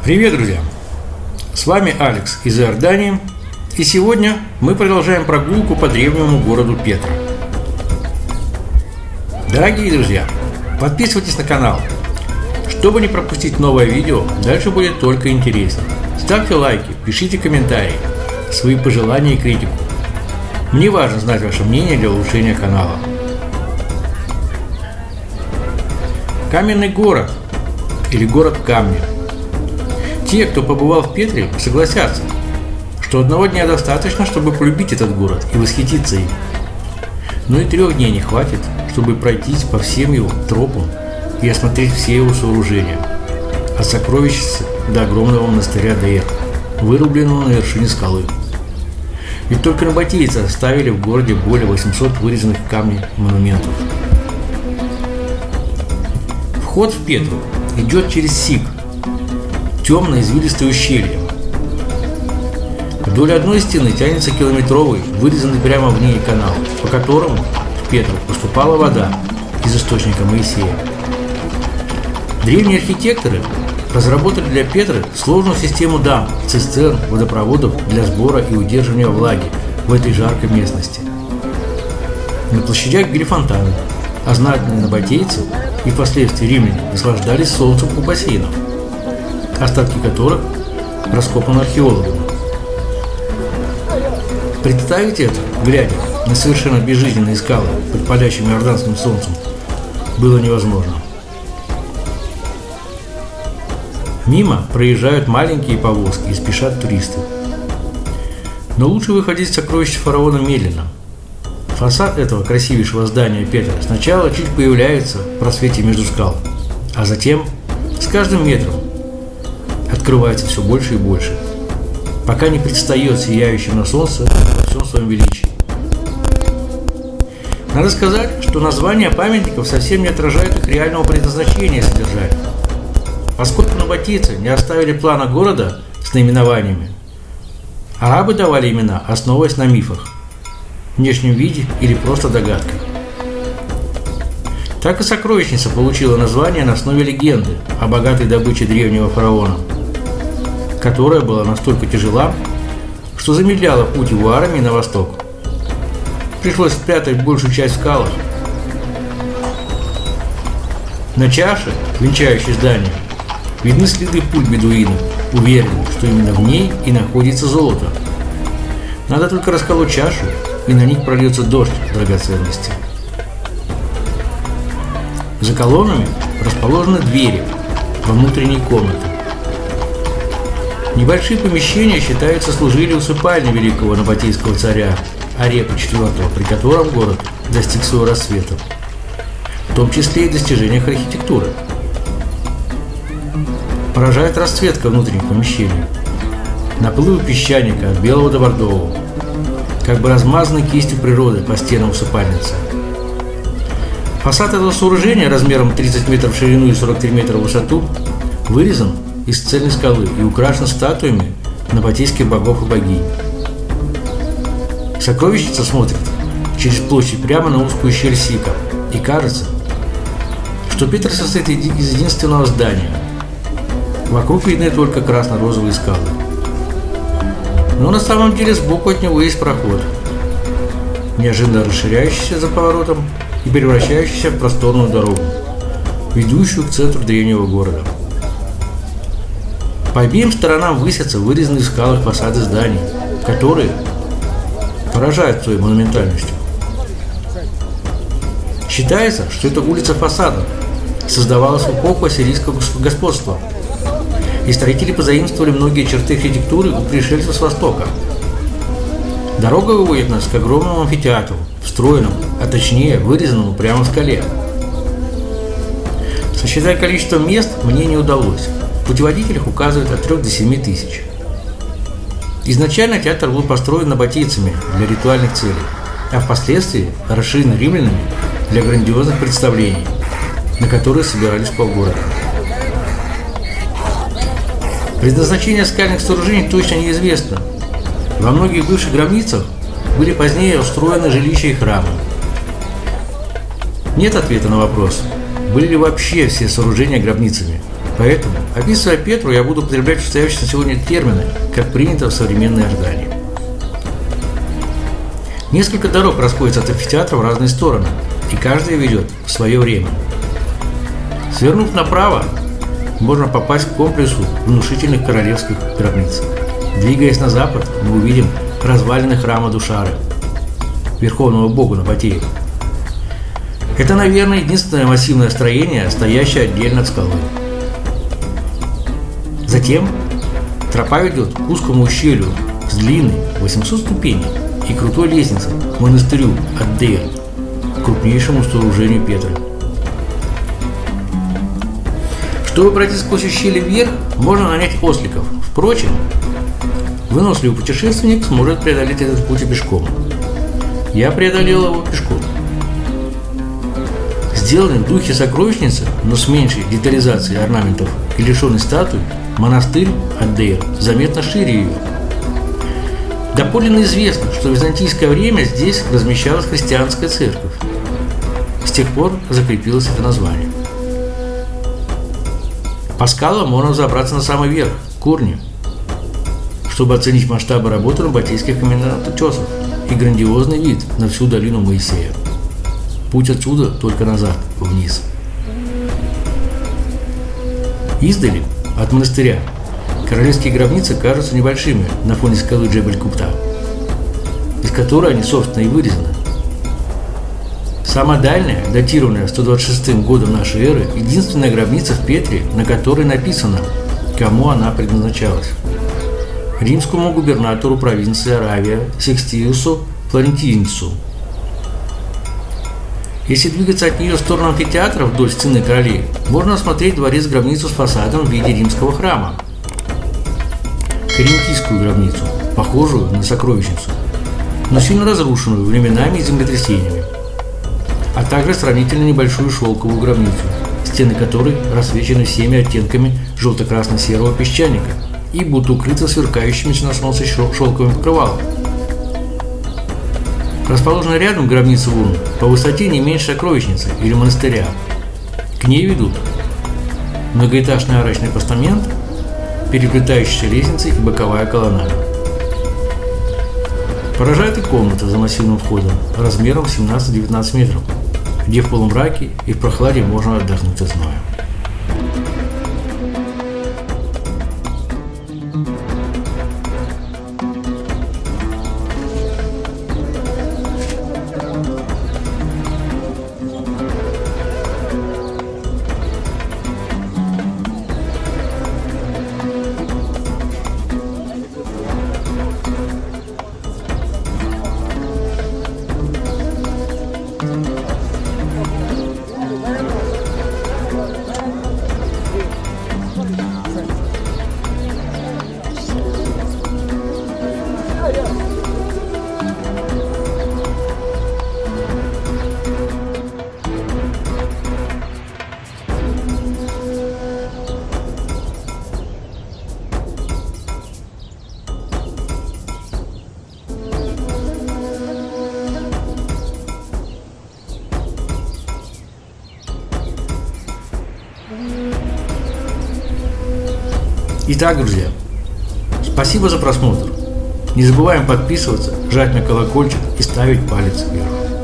Привет, друзья! С вами Алекс из Иордании, и сегодня мы продолжаем прогулку по древнему городу Петра. Дорогие друзья, подписывайтесь на канал, чтобы не пропустить новое видео, дальше будет только интересно. Ставьте лайки, пишите комментарии, свои пожелания и критику. Мне важно знать ваше мнение для улучшения канала. Каменный город или город в камне. Те, кто побывал в Петре, согласятся, что одного дня достаточно, чтобы полюбить этот город и восхититься им. Но и 3 дней не хватит, чтобы пройтись по всем его тропам и осмотреть все его сооружения, от сокровищницы до огромного монастыря Дейр, вырубленного на вершине скалы. Ведь только набатейцы оставили в городе более 800 вырезанных в камне монументов. Вход в Петру идет через Сик, темное извилистое ущелье. Вдоль одной стены тянется километровый, вырезанный прямо в ней канал, по которому в Петру поступала вода из источника Моисея. Древние архитекторы разработали для Петры сложную систему дамб, цистерн, водопроводов для сбора и удерживания влаги в этой жаркой местности. На площадях били фонтаны, а знатные набатейцы и впоследствии римляне наслаждались солнцем у бассейнов, остатки которых раскопаны археологами. Представить это, глядя на совершенно безжизненные скалы под палящим иорданским солнцем, было невозможно. Мимо проезжают маленькие повозки и спешат туристы. Но лучше выходить из сокровищ фараона медленно. Фасад этого красивейшего здания Петра сначала чуть появляется в просвете между скал, а затем с каждым метром открывается все больше и больше, пока не предстает сияющим на солнце во всем своем величии. Надо сказать, что названия памятников совсем не отражают их реального предназначения и содержания. Поскольку набатейцы не оставили плана города с наименованиями, арабы давали имена, основываясь на мифах, внешнем виде или просто догадках. Так и сокровищница получила название на основе легенды о богатой добыче древнего фараона, которая была настолько тяжела, что замедляла путь его армии на восток. Пришлось спрятать большую часть в скалах. На чаше, венчающей здание, видны следы пуль бедуинов, уверенных, что именно в ней и находится золото. Надо только расколоть чашу, и на них прольется дождь драгоценностей. За колоннами расположены двери во внутренние комнаты. Небольшие помещения, считаются, служили усыпальней великого набатейского царя Арепа IV, при котором город достиг своего расцвета, в том числе и достижениях архитектуры. Поражает расцветка внутренних помещений. Наплывы песчаника от белого до бордового, как бы размазанный кистью природы по стенам усыпальницы. Фасад этого сооружения размером 30 метров в ширину и 43 метра в высоту вырезан из цельной скалы и украшен статуями набатейских богов и богинь. Сокровищница смотрит через площадь прямо на узкую щель Сика, и кажется, что Петр состоит из единственного здания. Вокруг видны только красно-розовые скалы. Но на самом деле сбоку от него есть проход, неожиданно расширяющийся за поворотом и превращающийся в просторную дорогу, ведущую к центру древнего города. По обеим сторонам высятся вырезанные в скалах фасады зданий, которые поражают своей монументальностью. Считается, что эта улица фасадов создавалась в эпоху ассирийского господства, и строители позаимствовали многие черты архитектуры у пришельцев с востока. Дорога выводит нас к огромному амфитеатру, встроенному, а точнее вырезанному прямо в скале. Сосчитать количество мест мне не удалось. В путеводителях указывают от 3 до 7 тысяч. Изначально театр был построен набатейцами для ритуальных целей, а впоследствии расширен римлянами для грандиозных представлений, на которые собирались полгорода. Предназначение скальных сооружений точно неизвестно. Во многих бывших гробницах были позднее устроены жилища и храмы. Нет ответа на вопрос, были ли вообще все сооружения гробницами, Поэтому, описывая Петру, я буду употреблять устоявшиеся сегодня термины, как принято в современной Иордании. Несколько дорог расходятся от амфитеатра в разные стороны, и каждая ведет в свое время. Свернув направо, можно попасть к комплексу внушительных королевских гробниц. Двигаясь на запад, мы увидим развалины храма Душары, верховного бога Набатеев. Это, наверное, единственное массивное строение, стоящее отдельно от скалы. Затем тропа ведет к узкому ущелью с длинной 800 ступеней и крутой лестницей к монастырю Ад-Дейр, крупнейшему сооружению Петры. Чтобы пройти сквозь ущелье вверх, можно нанять осликов. Впрочем, выносливый путешественник сможет преодолеть этот путь и пешком. Я преодолел его пешком. Сделанный в духе сокровищницы, но с меньшей детализацией орнаментов и лишенный статуй, монастырь Ад-Дейр заметно шире ее. Доподлинно известно, что в византийское время здесь размещалась христианская церковь. С тех пор закрепилось это название. По скалам можно забраться на самый верх, к Корне, чтобы оценить масштабы работы набатейских каменотесов и грандиозный вид на всю долину Моисея. Путь отсюда только назад, вниз. Издали, от монастыря, королевские гробницы кажутся небольшими на фоне скалы Джебель-Купта, из которой они, собственно, и вырезаны. Самая дальняя, датированная 126 годом нашей эры, единственная гробница в Петре, на которой написано, кому она предназначалась. Римскому губернатору провинции Аравия Секстиусу Флорентинцу. Если двигаться от нее в сторону амфитеатра вдоль стены королей, можно осмотреть дворец-гробницу с фасадом в виде римского храма. Коринтийскую гробницу, похожую на сокровищницу, но сильно разрушенную временами и землетрясениями, а также сравнительно небольшую шелковую гробницу, стены которой рассвечены всеми оттенками желто-красно-серого песчаника и будто укрыты сверкающимися на солнце шелковым покрывалом. Расположенная рядом гробница Вун по высоте не меньше сокровищницы или монастыря. К ней ведут многоэтажный арочный постамент, переплетающийся лестницей и боковая колоннада. Поражает и комната за массивным входом размером 17-19 метров, где в полумраке и в прохладе можно отдохнуть от зноя. Итак, друзья, спасибо за просмотр. Не забываем подписываться, жать на колокольчик и ставить палец вверх.